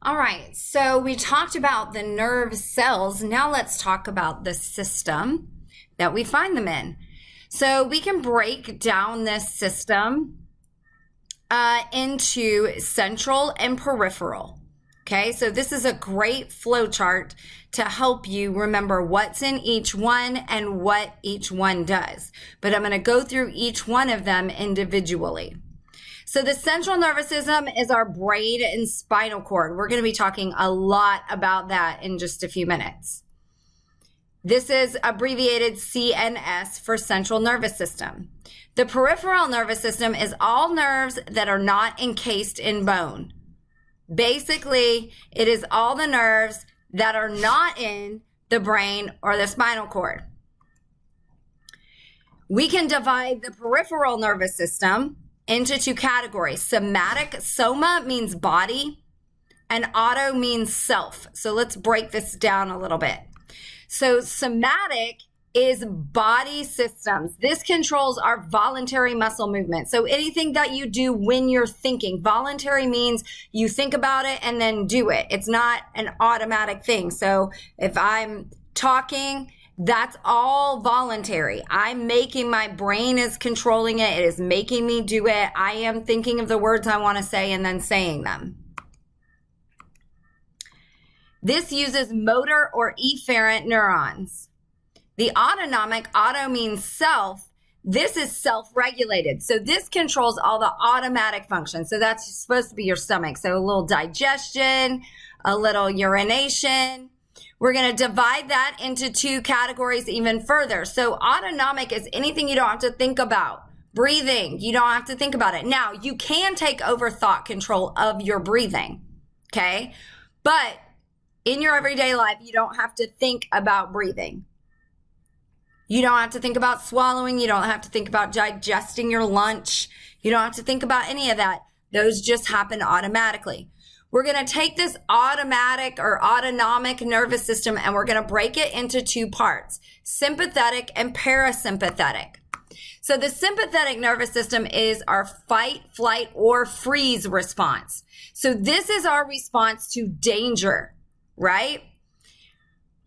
All right, so we talked about the nerve cells. Now let's talk about the system that we find them in. So we can break down this system into central and peripheral. Okay, so this is a great flow chart to help you remember what's in each one and what each one does. But I'm going to go through each one of them individually. So the central nervous system is our brain and spinal cord. We're going to be talking a lot about that in just a few minutes. This is abbreviated CNS for central nervous system. The peripheral nervous system is all nerves that are not encased in bone. Basically, it is all the nerves that are not in the brain or the spinal cord. We can divide the peripheral nervous system into two categories. Somatic, soma means body, and auto means self. So let's break this down a little bit. So somatic is body systems. This controls our voluntary muscle movement. So anything that you do when you're thinking. Voluntary means you think about it and then do it. It's not an automatic thing. So if I'm talking, that's all voluntary. I'm making, my brain is controlling it. It is making me do it. I am thinking of the words I want to say and then saying them. This uses motor or efferent neurons. The autonomic, auto means self. This is self-regulated. So this controls all the automatic functions. So that's supposed to be your stomach. So a little digestion, a little urination. We're going to divide that into two categories even further. So autonomic is anything you don't have to think about. Breathing, you don't have to think about it. Now, you can take over thought control of your breathing, okay? But in your everyday life, you don't have to think about breathing. You don't have to think about swallowing. You don't have to think about digesting your lunch. You don't have to think about any of that. Those just happen automatically. We're going to take this automatic or autonomic nervous system and we're going to break it into two parts, sympathetic and parasympathetic. So the sympathetic nervous system is our fight, flight, or freeze response. So this is our response to danger, right?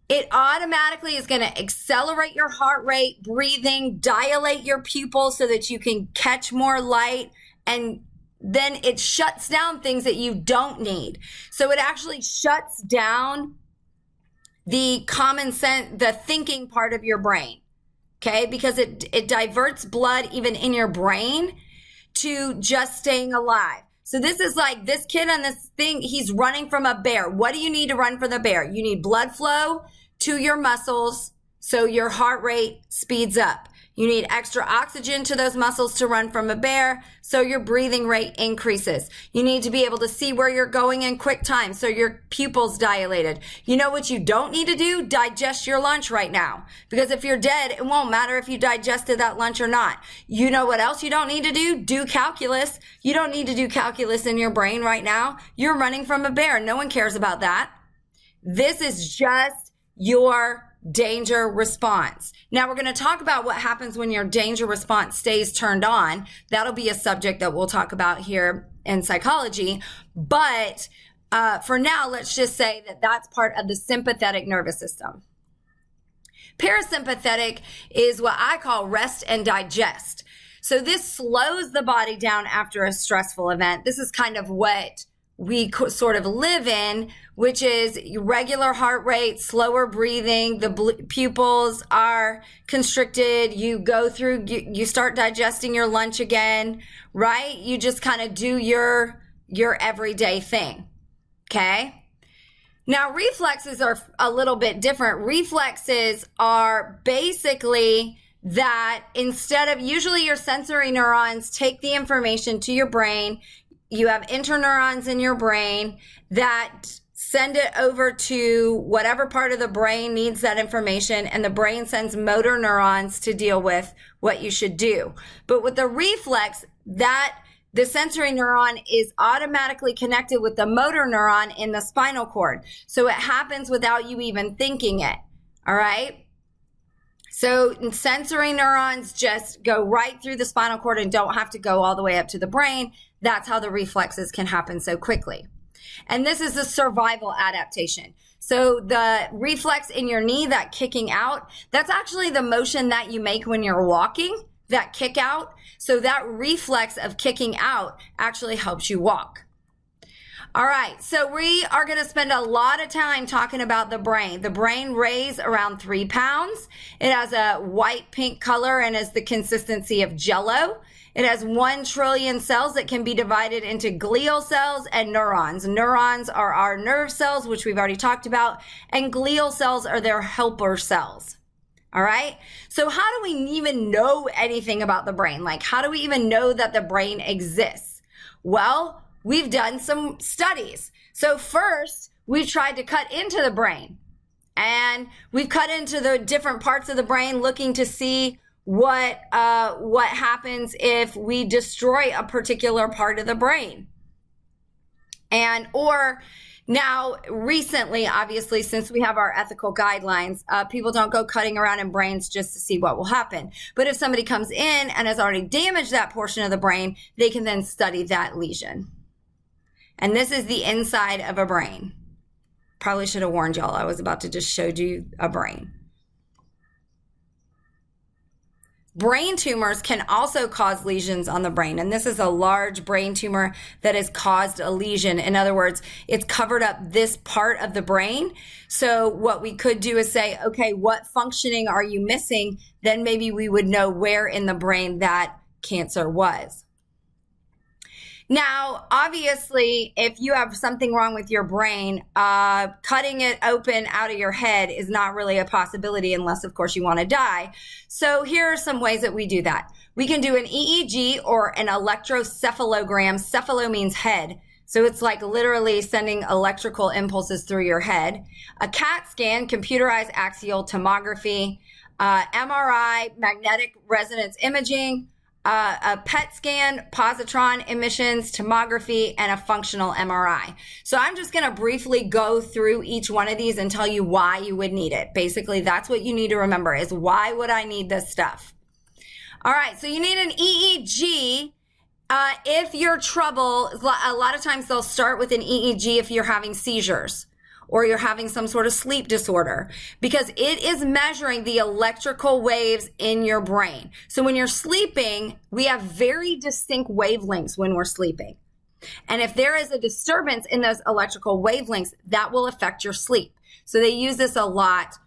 It automatically is going to accelerate your heart rate, breathing, dilate your pupils so that you can catch more light, and then it shuts down things that you don't need. So it actually shuts down the common sense, the thinking part of your brain, okay? Because it diverts blood even in your brain to just staying alive. So this is like this kid on this thing, he's running from a bear. What do you need to run from the bear? You need blood flow to your muscles so your heart rate speeds up. You need extra oxygen to those muscles to run from a bear so your breathing rate increases. You need to be able to see where you're going in quick time so your pupils dilated. You know what you don't need to do? Digest your lunch right now. Because if you're dead, it won't matter if you digested that lunch or not. You know what else you don't need to do? Do calculus. You don't need to do calculus in your brain right now. You're running from a bear. No one cares about that. This is just your danger response. Now we're going to talk about what happens when your danger response stays turned on. That'll be a subject that we'll talk about here in psychology. But for now, let's just say that that's part of the sympathetic nervous system. Parasympathetic is what I call rest and digest. So this slows the body down after a stressful event. This is kind of what we sort of live in, which is regular heart rate, slower breathing, the pupils are constricted, you go through, you start digesting your lunch again, right? You just kind of do your everyday thing, okay? Now, reflexes are a little bit different. Reflexes are basically that instead of, usually your sensory neurons take the information to your brain. You have interneurons in your brain that send it over to whatever part of the brain needs that information, and the brain sends motor neurons to deal with what you should do. But with the reflex, that the sensory neuron is automatically connected with the motor neuron in the spinal cord. So it happens without you even thinking it, all right? So sensory neurons just go right through the spinal cord and don't have to go all the way up to the brain. That's how the reflexes can happen so quickly. And this is a survival adaptation. So the reflex in your knee, that kicking out, that's actually the motion that you make when you're walking, that kick out. So that reflex of kicking out actually helps you walk. All right, so we are going to spend a lot of time talking about the brain. The brain weighs around 3 pounds. It has a white-pink color and is the consistency of Jell-O. It has 1 trillion cells that can be divided into glial cells and neurons. Neurons are our nerve cells, which we've already talked about, and glial cells are their helper cells. All right, so how do we even know anything about the brain? Like, how do we even know that the brain exists? Well, we've done some studies. So first, we've tried to cut into the brain, and we've cut into the different parts of the brain looking to see what happens if we destroy a particular part of the brain. Or now recently, obviously, since we have our ethical guidelines, people don't go cutting around in brains just to see what will happen. But if somebody comes in and has already damaged that portion of the brain, they can then study that lesion. And this is the inside of a brain. Probably should have warned y'all. I was about to just show you a brain. Brain tumors can also cause lesions on the brain. And this is a large brain tumor that has caused a lesion. In other words, it's covered up this part of the brain. So what we could do is say, okay, what functioning are you missing? Then maybe we would know where in the brain that cancer was. Now, obviously, if you have something wrong with your brain, cutting it open out of your head is not really a possibility unless, of course, you want to die. So here are some ways that we do that. We can do an EEG or an electrocephalogram. Cephalo means head. So it's like literally sending electrical impulses through your head. A CAT scan, computerized axial tomography, MRI, magnetic resonance imaging, a PET scan, positron emissions, tomography, and a functional MRI. So I'm just going to briefly go through each one of these and tell you why you would need it. Basically, that's what you need to remember is why would I need this stuff? All right, so you need an EEG. If you're trouble, a lot of times they'll start with an EEG if you're having seizures or you're having some sort of sleep disorder, because it is measuring the electrical waves in your brain. So when you're sleeping, we have very distinct wavelengths when we're sleeping. And if there is a disturbance in those electrical wavelengths, that will affect your sleep. So they use this a lot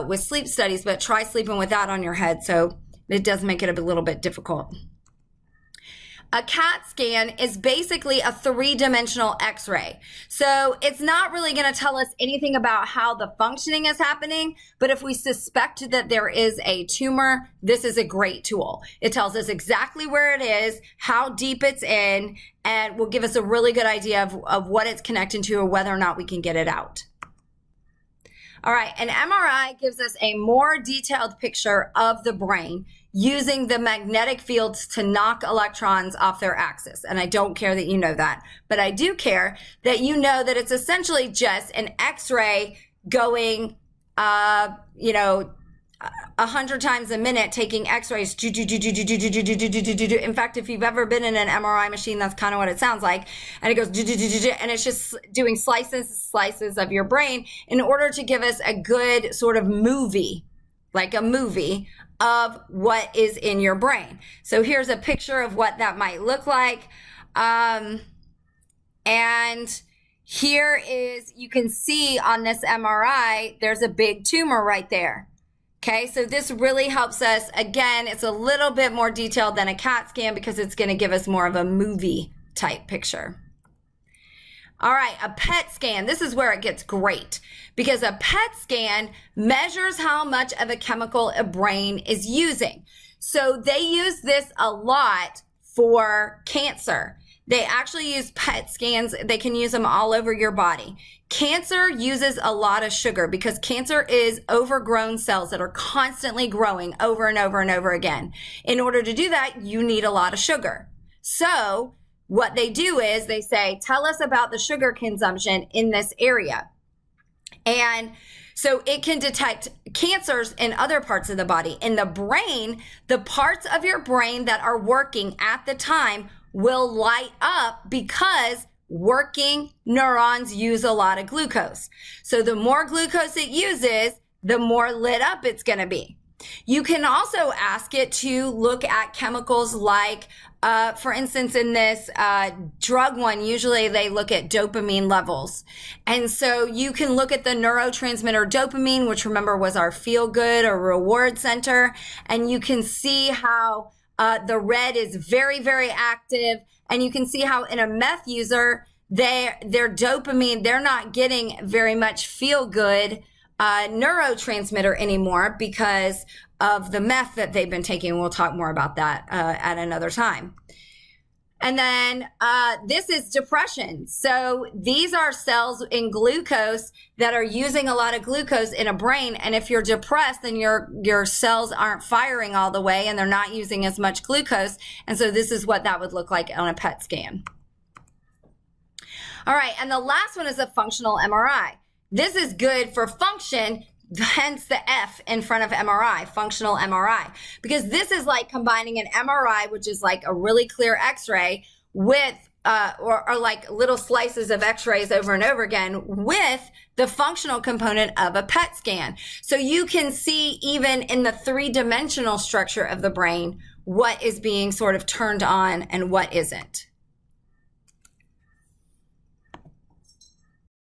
with sleep studies, but try sleeping with that on your head. So it does make it a little bit difficult. A CAT scan is basically a 3-dimensional X-ray. So it's not really going to tell us anything about how the functioning is happening, but if we suspect that there is a tumor, this is a great tool. It tells us exactly where it is, how deep it's in, and will give us a really good idea of what it's connected to or whether or not we can get it out. All right, an MRI gives us a more detailed picture of the brain using the magnetic fields to knock electrons off their axis. And I don't care that you know that, but I do care that you know that it's essentially just an X-ray going, 100 times a minute, taking X-rays. In fact, if you've ever been in an MRI machine, that's kind of what it sounds like. And it goes, and it's just doing slices of your brain in order to give us a good sort of movie, like a movie of what is in your brain. So here's a picture of what that might look like. And here is, you can see on this MRI, there's a big tumor right there. Okay, so this really helps us. Again, it's a little bit more detailed than a CAT scan because it's going to give us more of a movie type picture. All right, a PET scan. This is where it gets great because a PET scan measures how much of a chemical a brain is using. So they use this a lot for cancer. They actually use PET scans. They can use them all over your body. Cancer uses a lot of sugar because cancer is overgrown cells that are constantly growing over and over and over again. In order to do that, you need a lot of sugar. So what they do is they say, tell us about the sugar consumption in this area. And so it can detect cancers in other parts of the body. In the brain, the parts of your brain that are working at the time will light up because working neurons use a lot of glucose. So the more glucose it uses, the more lit up it's going to be. You can also ask it to look at chemicals like, for instance, in this drug one, usually they look at dopamine levels. And so you can look at the neurotransmitter dopamine, which remember was our feel good or reward center. And you can see how the red is very, very active. And you can see how in a meth user, their dopamine, they're not getting very much feel good neurotransmitter anymore because of the meth that they've been taking. We'll talk more about that at another time. And then this is depression. So these are cells in glucose that are using a lot of glucose in a brain. And if you're depressed, then your cells aren't firing all the way and they're not using as much glucose. And so this is what that would look like on a PET scan. All right. And the last one is a functional MRI. This is good for function, hence the F in front of MRI, functional MRI, because this is like combining an MRI, which is like a really clear X-ray with, or like little slices of X-rays over and over again with the functional component of a PET scan. So you can see even in the three-dimensional structure of the brain, what is being sort of turned on and what isn't.